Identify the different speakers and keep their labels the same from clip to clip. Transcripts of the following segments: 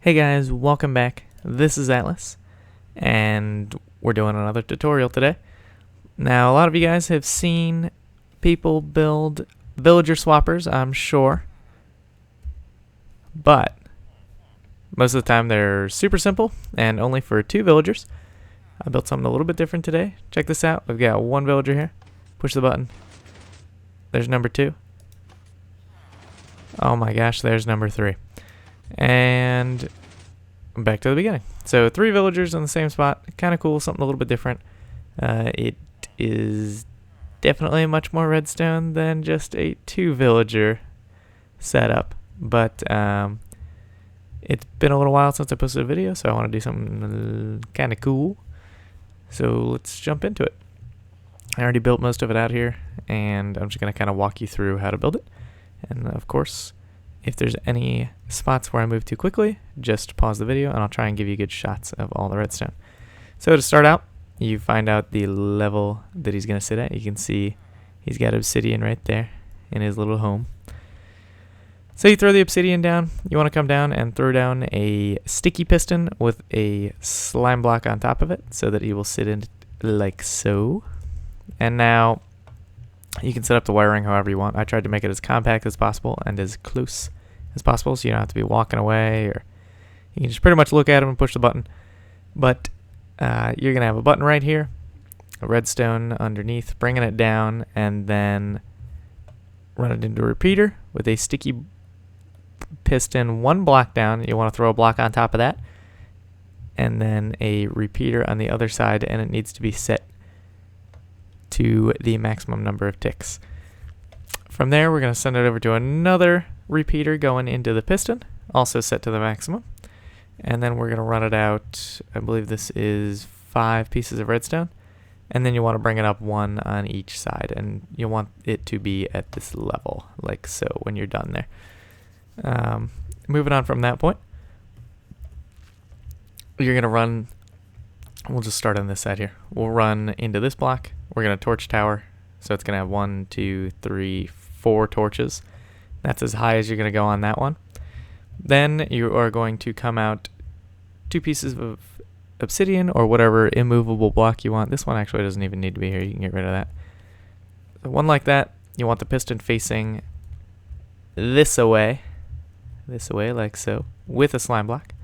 Speaker 1: Hey guys, welcome back. This is Atlas, and we're doing another tutorial today. Now, a lot of you guys have seen people build villager swappers, I'm sure, but most of the time they're super simple and only for 2 villagers. I built something a little bit different today. Check this out. We've got 1 villager here. Push the button. There's number 2. Oh my gosh, there's number 3. And back to the beginning. So 3 villagers in the same spot. Kind of cool, something a little bit different. It is definitely much more redstone than just a 2 villager setup. But it's been a little while since I posted a video, so I want to do something kind of cool. So let's jump into it. I already built most of it out here, and I'm just going to kind of walk you through how to build it. And of course, if there's any spots where I move too quickly, just pause the video and I'll try and give you good shots of all the redstone. So to start out, you find out the level that he's going to sit at. You can see he's got obsidian right there in his little home. So you throw the obsidian down. You want to come down and throw down a sticky piston with a slime block on top of it so that he will sit in like so. And now you can set up the wiring however you want. I tried to make it as compact as possible and as close as possible so you don't have to be walking away, or you can just pretty much look at them and push the button. But you're going to have a button right here, a redstone underneath, bringing it down, and then run it into a repeater with a sticky piston 1 block down. You want to throw a block on top of that, and then a repeater on the other side, and it needs to be set to the maximum number of ticks. From there, we're going to send it over to another repeater going into the piston, also set to the maximum. And then we're going to run it out. I believe this is 5 pieces of redstone. And then you want to bring it up 1 on each side, and you want it to be at this level, like so, when you're done there. Moving on from that point, you're going to run, we'll just start on this side here. We'll run into this block. We're going to torch tower, so it's going to have 1, 2, 3, 4 torches. That's as high as you're going to go on that one. Then you are going to come out 2 pieces of obsidian or whatever immovable block you want. This one actually doesn't even need to be here. You can get rid of that. So 1 like that. You want the piston facing this away like so, with a slime block.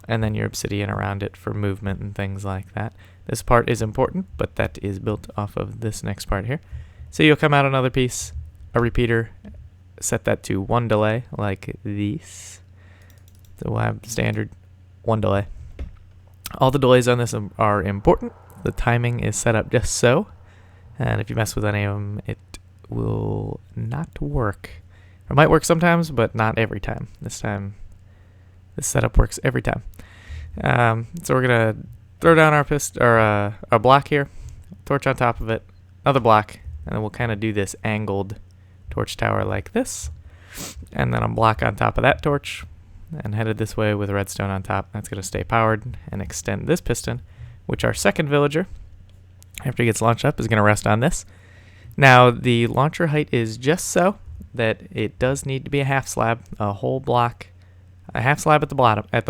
Speaker 1: And then your obsidian around it for movement and things like that. This part is important, but that is built off of this next part here. So you'll come out another piece, a repeater, set that to 1 delay, like this. So we'll have standard 1 delay. All the delays on this are important. The timing is set up just so, and if you mess with any of them, it will not work. It might work sometimes, but not every time. This setup works every time. So we're gonna throw down our block here, torch on top of it, another block, and then we'll kind of do this angled torch tower like this, and then a block on top of that torch, and headed this way with redstone on top. That's gonna stay powered and extend this piston, which our second villager, after he gets launched up, is gonna rest on this. Now the launcher height is just so that it does need to be a half slab, a whole block. A half slab at the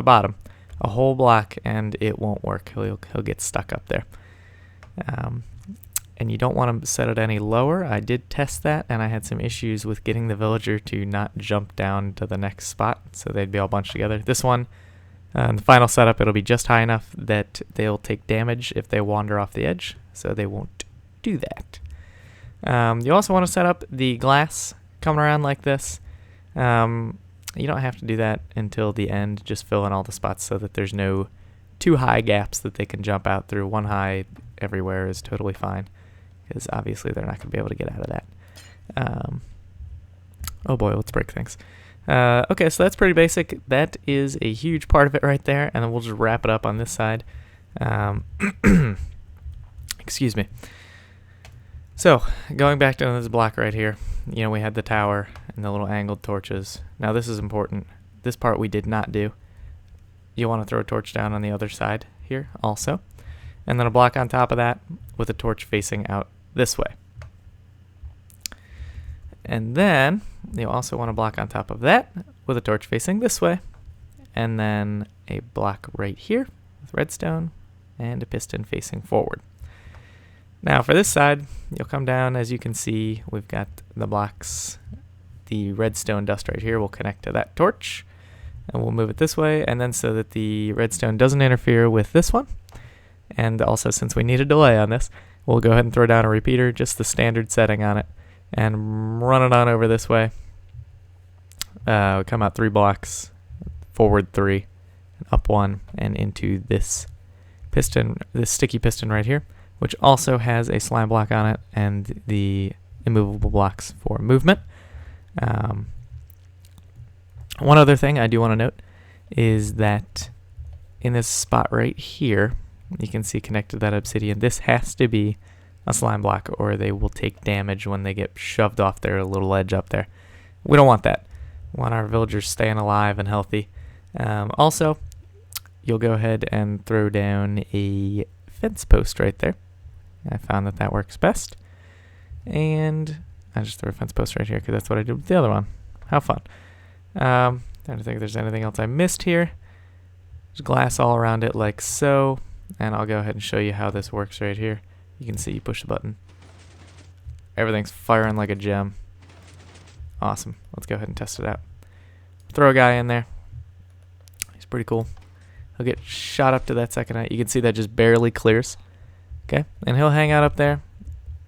Speaker 1: bottom, a whole block, and it won't work. He'll get stuck up there. And you don't want to set it any lower. I did test that, and I had some issues with getting the villager to not jump down to the next spot, so they'd be all bunched together. This one, in the final setup, it'll be just high enough that they'll take damage if they wander off the edge, so they won't do that. You also want to set up the glass coming around like this. You don't have to do that until the end. Just fill in all the spots so that there's no too high gaps that they can jump out through. 1 high everywhere is totally fine, because obviously they're not going to be able to get out of that. Oh boy, let's break things. Okay, so that's pretty basic. That is a huge part of it right there, and then we'll just wrap it up on this side. Excuse me. So, going back to this block right here, we had the tower and the little angled torches. Now this is important. This part we did not do. You want to throw a torch down on the other side here also. And then a block on top of that with a torch facing out this way. And then you also want a block on top of that with a torch facing this way. and then a block right here with redstone, and a piston facing forward. Now for this side, you'll come down. As you can see, we've got the blocks. The redstone dust right here will connect to that torch, and we'll move it this way, and then so that the redstone doesn't interfere with this one. And also, since we need a delay on this, we'll go ahead and throw down a repeater, just the standard setting on it, and run it on over this way. We'll come out 3 blocks, forward 3, up 1, and into this piston, this sticky piston right here, which also has a slime block on it and the immovable blocks for movement. One other thing I do want to note is that in this spot right here, you can see connected to that obsidian, this has to be a slime block or they will take damage when they get shoved off their little ledge up there. We don't want that. We want our villagers staying alive and healthy. Also, you'll go ahead and throw down a fence post right there. I found that that works best. And I just threw a fence post right here because that's what I did with the other one. How fun. Trying to think if there's anything else I missed here. There's glass all around it like so. And I'll go ahead and show you how this works right here. You can see you push the button. Everything's firing like a gem. Awesome. Let's go ahead and test it out. Throw a guy in there. He's pretty cool. He'll get shot up to that second height. You can see that just barely clears. Okay, and he'll hang out up there.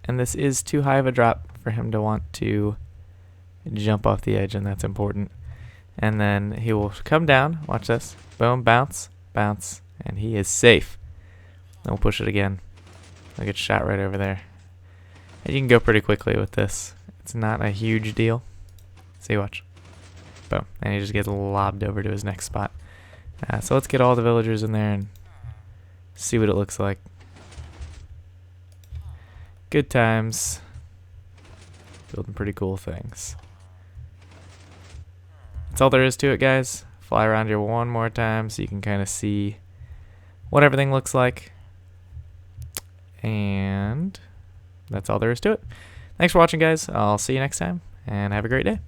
Speaker 1: And this is too high of a drop for him to want to jump off the edge, and that's important. And then he will come down. Watch this. Boom, bounce, bounce, and he is safe. Then we'll push it again. He'll get shot right over there. And you can go pretty quickly with this. It's not a huge deal. See, watch. Boom. And he just gets lobbed over to his next spot. So let's get all the villagers in there and see what it looks like. Good times. Building pretty cool things. That's all there is to it, guys. Fly around here one more time so you can kind of see what everything looks like. And that's all there is to it. Thanks for watching, guys. I'll see you next time, and have a great day.